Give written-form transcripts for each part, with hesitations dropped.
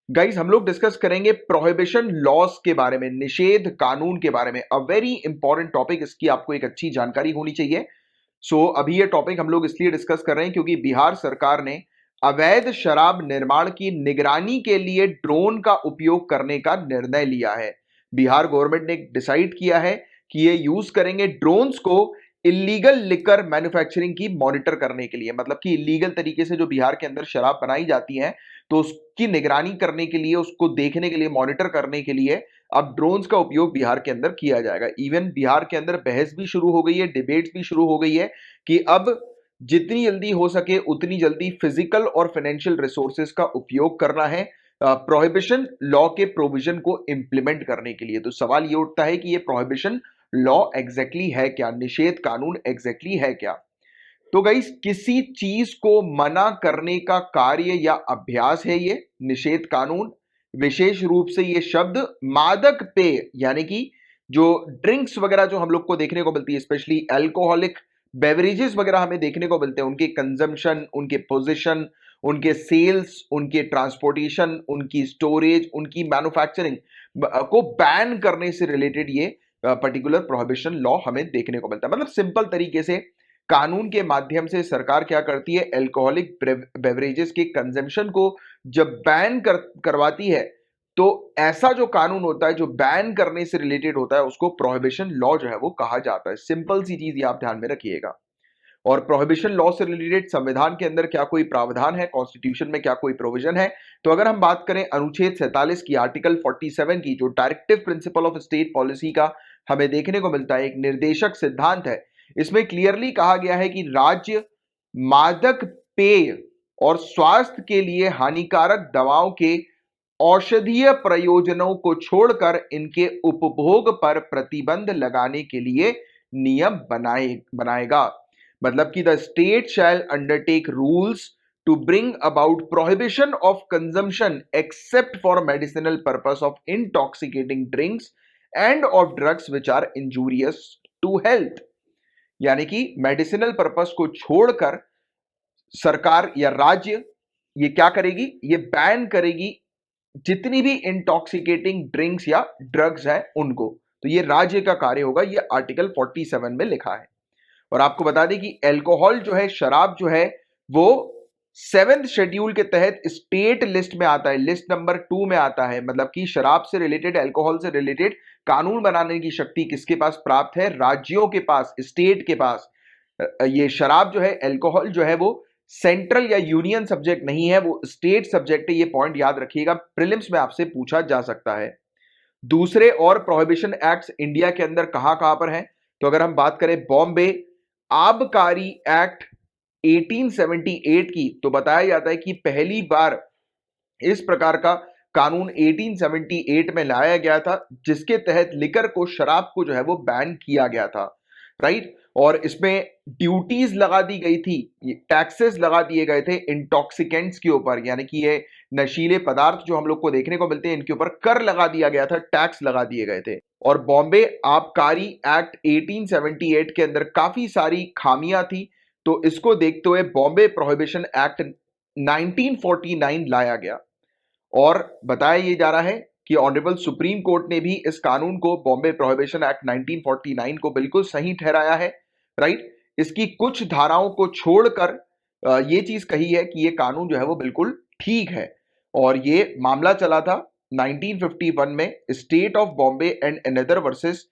Guys हम लोग discuss करेंगे प्रोहिबिशन लॉस के बारे में, निषेध कानून के बारे में। अ वेरी इंपॉर्टेंट टॉपिक, इसकी आपको एक अच्छी जानकारी होनी चाहिए। अभी ये टॉपिक हम लोग इसलिए डिस्कस कर रहे हैं क्योंकि बिहार सरकार ने अवैध शराब निर्माण की निगरानी के लिए ड्रोन का उपयोग करने का निर्णय लिया है। बिहार गवर्नमेंट ने डिसाइड किया है कि ये यूज करेंगे ड्रोन्स को इलीगल लिकर मैन्युफैक्चरिंग की मॉनिटर करने के लिए। मतलब कि इलीगल तरीके से जो बिहार के अंदर शराब बनाई जाती है तो उसकी निगरानी करने के लिए, उसको देखने के लिए, मॉनिटर करने के लिए अब ड्रोन्स का उपयोग बिहार के अंदर किया जाएगा। इवन बिहार के अंदर बहस भी शुरू हो गई है, डिबेट्स भी शुरू हो गई है कि अब जितनी जल्दी हो सके उतनी जल्दी फिजिकल और फाइनेंशियल रिसोर्सेज का उपयोग करना है प्रोहिबिशन लॉ के प्रोविजन को इंप्लीमेंट करने के लिए। तो सवाल ये उठता है कि ये प्रोहिबिशन लॉ एग्जैक्टली है क्या, निषेध कानून एग्जैक्टली है क्या। तो गाइस किसी चीज को मना करने का कार्य या अभ्यास है ये निषेध कानून। विशेष रूप से ये शब्द मादक पेय यानी कि जो ड्रिंक्स वगैरह जो हम लोग को देखने को मिलती है, स्पेशली अल्कोहलिक बेवरेजेस वगैरह हमें देखने को मिलते हैं, उनके कंजम्पशन, उनके पोजीशन, उनके सेल्स, उनके ट्रांसपोर्टेशन, उनकी स्टोरेज, उनकी मैन्युफैक्चरिंग को बैन करने से रिलेटेड ये पर्टिकुलर प्रोहिबिशन लॉ हमें देखने को मिलता है। मतलब सिंपल तरीके से कानून के माध्यम से सरकार क्या करती है, अल्कोहलिक बेवरेजेस के कंजम्पशन को जब बैन करवाती है तो ऐसा जो कानून होता है जो बैन करने से रिलेटेड होता है उसको प्रोहिबिशन लॉ जो है वो कहा जाता है। सिंपल सी चीज ये आप ध्यान में रखिएगा। और प्रोहिबिशन लॉ से रिलेटेड संविधान के अंदर क्या कोई प्रावधान है, कॉन्स्टिट्यूशन में क्या कोई प्रोविजन है? तो अगर हम बात करें अनुच्छेद 47 की, आर्टिकल 47 की, जो directive principle of state policy का हमें देखने को मिलता है, एक निर्देशक सिद्धांत है, इसमें क्लियरली कहा गया है कि राज्य मादक पेय और स्वास्थ्य के लिए हानिकारक दवाओं के औषधीय प्रयोजनों को छोड़कर इनके उपभोग पर प्रतिबंध लगाने के लिए नियम बनाएगा। मतलब कि the state shall undertake rules to bring about prohibition of consumption except for medicinal purpose of intoxicating drinks and of drugs which are injurious to health. यानी कि मेडिसिनल पर्पस को छोड़कर सरकार या राज्य ये क्या करेगी, ये बैन करेगी जितनी भी इंटॉक्सिकेटिंग ड्रिंक्स या ड्रग्स हैं उनको। तो ये राज्य का कार्य होगा, ये आर्टिकल 47 में लिखा है। और आपको बता दें कि अल्कोहल जो है, शराब जो है, वो 7th शेड्यूल के तहत स्टेट लिस्ट में आता है, लिस्ट नंबर 2 में आता है। मतलब कि शराब से रिलेटेड, अल्कोहल से रिलेटेड कानून बनाने की शक्ति किसके पास प्राप्त है? राज्यों के पास, स्टेट के पास। ये शराब जो है, अल्कोहल जो है, वो सेंट्रल या यूनियन सब्जेक्ट नहीं है, वो स्टेट सब्जेक्ट है। ये पॉइंट याद रखिएगा, प्रीलिम्स में आपसे पूछा जा सकता है। दूसरे और प्रोहिबिशन एक्ट्स इंडिया के अंदर कहां कहां पर हैं? तो अगर हम बात करें बॉम्बे आबकारी एक्ट 1878 की, तो बताया जाता है कि पहली बार इस प्रकार का कानून 1878 में लाया गया था जिसके तहत लिकर को, शराब को जो है वो बैन किया गया था, राइट। और इसमें ड्यूटीज लगा दी गई थी, टैक्सेस लगा दिए गए थे इंटॉक्सिकेंट्स के ऊपर, यानी कि ये नशीले पदार्थ जो हम लोग को देखने को मिलते हैं इनके ऊपर कर लगा दिया गया था, टैक्स लगा दिए गए थे। और बॉम्बे आबकारी एक्ट 1878 के अंदर काफी सारी खामियां थी, तो इसको देखते हुए बॉम्बे प्रोहिबिशन एक्ट 1949 लाया गया। और बताया ये जा रहा है कि ऑनरेबल सुप्रीम कोर्ट ने भी इस कानून को, बॉम्बे प्रोहिबिशन एक्ट 1949 को बिल्कुल सही ठहराया है, राइट। इसकी कुछ धाराओं को छोड़कर ये चीज कही है कि ये कानून जो है वो बिल्कुल ठीक है। और ये मामला चला था 1951 में state of Bombay and another versus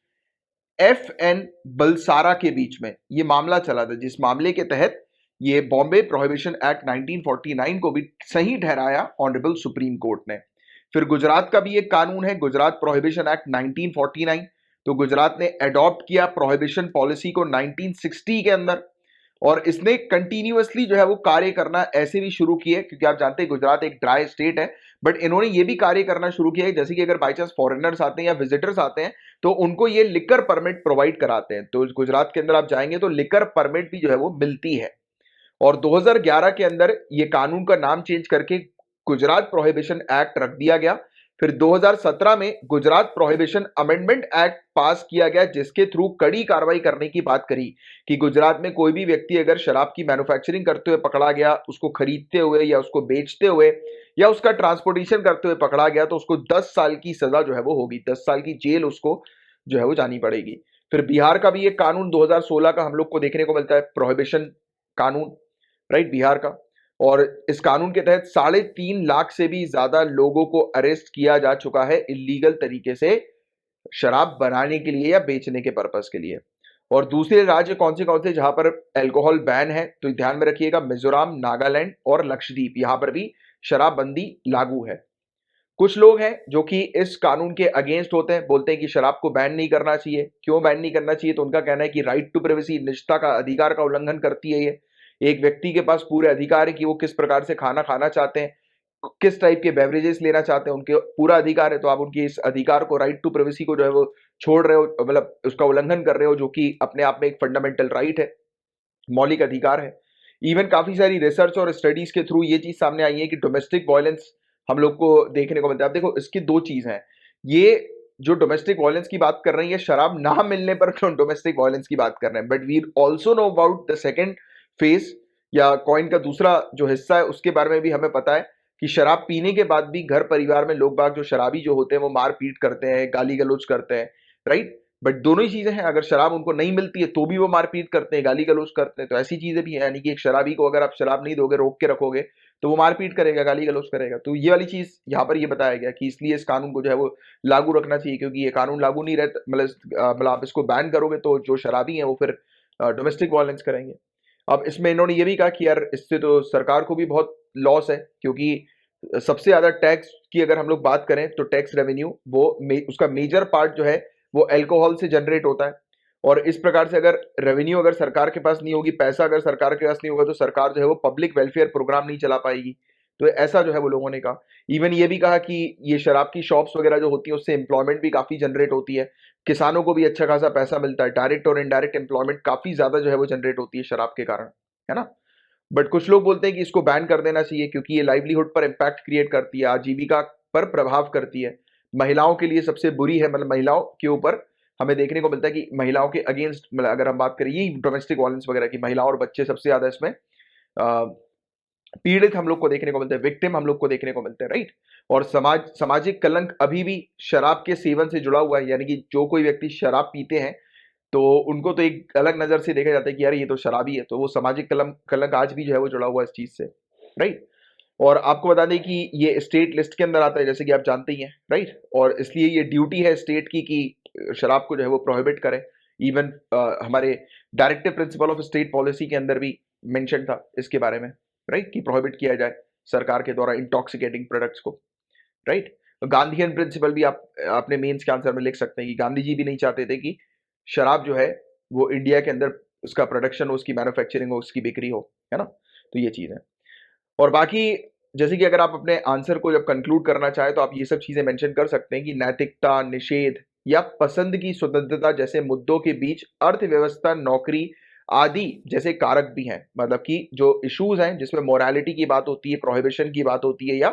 FN Balsara के बीच में ये मामला चला था, जिस मामले के तहत ये बॉम्बे प्रोहिबिशन एक्ट 1949 को भी सही ठहराया ऑनरेबल सुप्रीम कोर्ट ने। फिर गुजरात का भी एक कानून है, गुजरात प्रोहिबिशन एक्ट 1949। तो गुजरात ने अडॉप्ट किया प्रोहिबिशन पॉलिसी को 1960 के अंदर, और इसने कंटिन्यूअसली जो है वो कार्य करना ऐसे भी शुरू किए, क्योंकि आप जानते हैं गुजरात एक ड्राई स्टेट है, बट इन्होंने ये भी कार्य करना शुरू किया है जैसे कि अगर बाई चांस फॉरेनर्स आते हैं या विजिटर्स आते हैं तो उनको ये लिकर परमिट प्रोवाइड कराते हैं। तो गुजरात के अंदर आप जाएंगे तो लिकर परमिट भी जो है वो मिलती है। और 2011 के अंदर ये कानून का नाम चेंज करके गुजरात प्रोहिबिशन एक्ट रख दिया गया। फिर 2017 में गुजरात प्रोहिबिशन अमेंडमेंट एक्ट पास किया गया, जिसके थ्रू कड़ी कार्रवाई करने की बात करी कि गुजरात में कोई भी व्यक्ति अगर शराब की मैन्युफैक्चरिंग करते हुए पकड़ा गया, उसको खरीदते हुए या उसको बेचते हुए या उसका ट्रांसपोर्टेशन करते हुए पकड़ा गया, तो उसको 10 साल की सजा जो है वो होगी, 10 साल की जेल उसको जो है वो जानी पड़ेगी। फिर बिहार का भी एक कानून 2016 का हम लोग को देखने को मिलता है, प्रोहिबिशन कानून, राइट, बिहार का। और इस कानून के तहत 3.5 लाख से भी ज्यादा लोगों को अरेस्ट किया जा चुका है इलीगल तरीके से शराब बनाने के लिए या बेचने के पर्पस के लिए। और दूसरे राज्य कौन से जहां पर अल्कोहल बैन है, तो ध्यान में रखिएगा, मिजोरम, नागालैंड और लक्षद्वीप, यहां पर भी शराबबंदी लागू है। कुछ लोग हैं जो कि इस कानून के अगेंस्ट होते हैं, बोलते हैं कि शराब को बैन नहीं करना चाहिए। क्यों बैन नहीं करना चाहिए? तो उनका कहना है कि राइट टू प्राइवेसी, निजता का अधिकार का उल्लंघन करती है ये। एक व्यक्ति के पास पूरे अधिकार है कि वो किस प्रकार से खाना खाना चाहते हैं, किस टाइप के बेवरेजेस लेना चाहते हैं, उनके पूरा अधिकार है। तो आप उनके इस अधिकार को, राइट टू प्राइवेसी को जो है वो छोड़ रहे हो, मतलब उसका उल्लंघन कर रहे हो, जो कि अपने आप में एक फंडामेंटल राइट है, मौलिक अधिकार है। इवन काफी सारी रिसर्च और स्टडीज के थ्रू ये चीज सामने आई है कि डोमेस्टिक वायलेंस हम लोग को देखने को मिलता है। अब देखो, इसकी दो चीज हैं। ये जो डोमेस्टिक वायलेंस की बात कर रही है, शराब ना मिलने पर डोमेस्टिक वायलेंस की बात कर रहे हैं, but we also know about the second face या कॉइन का दूसरा जो हिस्सा है, उसके बारे में भी हमें पता है कि शराब पीने के बाद भी घर परिवार में लोग बाग जो शराबी जो होते हैं वो मार पीट करते हैं, गाली गलौज करते हैं, राइट। बट दोनों ही चीजें हैं, अगर शराब उनको नहीं मिलती है तो भी वो मारपीट करते हैं, गाली गलौज करते हैं। तो ऐसी चीजें भी है, यानी कि एक शराबी को अगर आप शराब नहीं दोगे, रोक के रखोगे, तो वो मारपीट करेगा, गाली गलौज करेगा। तो ये वाली चीज यहाँ पर ये बताया गया कि इसलिए इस कानून को जो है वो लागू रखना चाहिए, क्योंकि ये कानून लागू नहीं रहता, मतलब आप इसको बैन करोगे तो जो शराबी है वो फिर डोमेस्टिक वायलेंस करेंगे। अब इसमें इन्होंने ये भी कहा कि यार इससे तो सरकार को भी बहुत लॉस है, क्योंकि सबसे ज्यादा टैक्स की अगर हम लोग बात करें तो टैक्स रेवेन्यू उसका मेजर पार्ट जो है वो अल्कोहल से जनरेट होता है। और इस प्रकार से अगर रेवेन्यू अगर सरकार के पास नहीं होगी, पैसा अगर सरकार के पास नहीं होगा, तो सरकार जो है वो पब्लिक वेलफेयर प्रोग्राम नहीं चला पाएगी। तो ऐसा जो है वो लोगों ने कहा। इवन ये भी कहा कि ये शराब की शॉप्स वगैरह जो होती है उससे एम्प्लॉयमेंट भी काफी जनरेट होती है, किसानों को भी अच्छा खासा पैसा मिलता है, डायरेक्ट और इनडायरेक्ट एम्प्लॉयमेंट काफी ज्यादा जो है वो जनरेट होती है शराब के कारण, है ना। बट कुछ लोग बोलते हैं कि इसको बैन कर देना चाहिए, क्योंकि ये लाइवलीहुड पर इम्पैक्ट क्रिएट करती है, आजीविका पर प्रभाव करती है, महिलाओं के लिए सबसे बुरी है। मतलब महिलाओं के ऊपर हमें देखने को मिलता है कि महिलाओं के अगेंस्ट, मतलब अगर हम बात करें ये डोमेस्टिक वायलेंस वगैरह की, महिलाओं और बच्चे सबसे ज्यादा इसमें पीड़ित हम लोग को देखने को मिलते हैं, विक्टिम हम लोग को देखने को मिलते हैं, राइट। और सामाजिक कलंक अभी भी शराब के सेवन से जुड़ा हुआ है, यानी कि जो कोई व्यक्ति शराब पीते हैं तो उनको तो एक अलग नजर से देखा जाता है कि यार ये तो शराबी है। तो वो सामाजिक कलंक आज भी जो है वो जुड़ा हुआ है इस चीज से, राइट। और आपको बता दें कि ये स्टेट लिस्ट के अंदर आता है, जैसे कि आप जानते ही हैं, राइट। और इसलिए ये ड्यूटी है स्टेट की कि शराब को जो है वो प्रोहिबिट करें। इवन हमारे directive principle of state policy के अंदर भी मेंशन था इसके बारे में, राइट, कि प्रोहिबिट किया जाए सरकार के द्वारा इंटॉक्सिकेटिंग प्रोडक्ट्स को, राइट। गांधीयन प्रिंसिपल भी आपने मेंस के आंसर में लिख सकते हैं कि गांधी जी भी नहीं चाहते थे कि शराब जो है वो इंडिया के अंदर उसका प्रोडक्शन हो, उसकी मैन्युफैक्चरिंग हो, उसकी बिक्री हो, है ना। तो ये चीज है। और बाकी जैसे कि अगर आप अपने आंसर को जब कंक्लूड करना चाहे तो आप ये सब चीजें मेंशन कर सकते हैं कि नैतिकता, निषेध या पसंद की स्वतंत्रता जैसे मुद्दों के बीच अर्थव्यवस्था, नौकरी आदि जैसे कारक भी हैं। मतलब कि जो इश्यूज हैं जिसमें मोरालिटी की बात होती है, प्रोहिबिशन की बात होती है या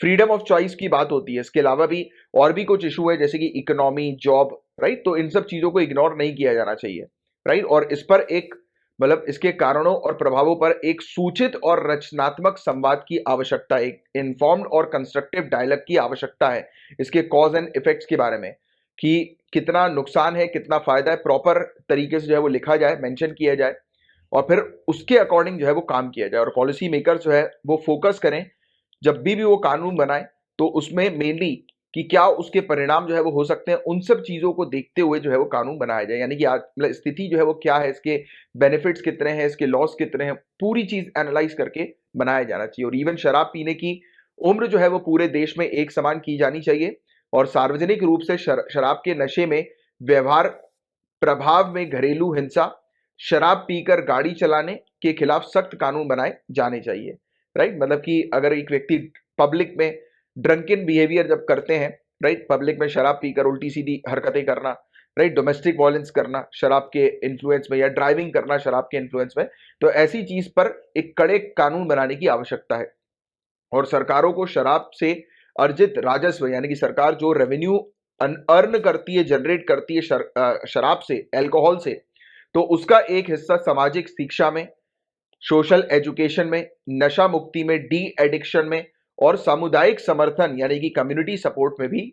फ्रीडम ऑफ चॉइस की बात होती है, इसके अलावा भी और भी कुछ इशू है जैसे कि इकोनॉमी, जॉब, राइट। तो इन सब चीजों को इग्नोर नहीं किया जाना चाहिए, राइट। और इस पर एक, मतलब इसके कारणों और प्रभावों पर एक सूचित और रचनात्मक संवाद की आवश्यकता, एक इन्फॉर्म्ड और कंस्ट्रक्टिव डायलॉग की आवश्यकता है इसके कॉज एंड इफेक्ट्स के बारे में, कि कितना नुकसान है, कितना फायदा है, प्रॉपर तरीके से जो है वो लिखा जाए, मेंशन किया जाए, और फिर उसके अकॉर्डिंग जो है वो काम किया जाए। और पॉलिसी मेकर्स जो है वो फोकस करें जब भी वो कानून बनाए तो उसमें मेनली कि क्या उसके परिणाम जो है वो हो सकते हैं, उन सब चीजों को देखते हुए जो है वो कानून बनाया जाए। यानी कि आज मतलब स्थिति जो है वो क्या है, इसके बेनिफिट्स कितने हैं, इसके लॉस कितने हैं, पूरी चीज एनालाइज करके बनाया जाना चाहिए। और इवन शराब पीने की उम्र जो है वो पूरे देश में एक समान की जानी चाहिए। और सार्वजनिक रूप से शराब के नशे में व्यवहार, प्रभाव में घरेलू हिंसा, शराब पीकर गाड़ी चलाने के खिलाफ सख्त कानून बनाए जाने चाहिए, राइट। मतलब कि अगर एक व्यक्ति पब्लिक में ड्रंकन बिहेवियर जब करते हैं, राइट, पब्लिक में शराब पीकर उल्टी सीधी हरकतें करना, राइट, डोमेस्टिक वायलेंस करना शराब के इन्फ्लुएंस में, या ड्राइविंग करना शराब के इन्फ्लुएंस में, तो ऐसी चीज पर एक कड़े कानून बनाने की आवश्यकता है। और सरकारों को शराब से अर्जित राजस्व यानी कि सरकार जो रेवेन्यू अर्न करती है, जनरेट करती है शराब से, अल्कोहल से, तो उसका एक हिस्सा सामाजिक शिक्षा में, सोशल एजुकेशन में, नशा मुक्ति में, डी एडिक्शन में और सामुदायिक समर्थन यानी कि कम्युनिटी सपोर्ट में भी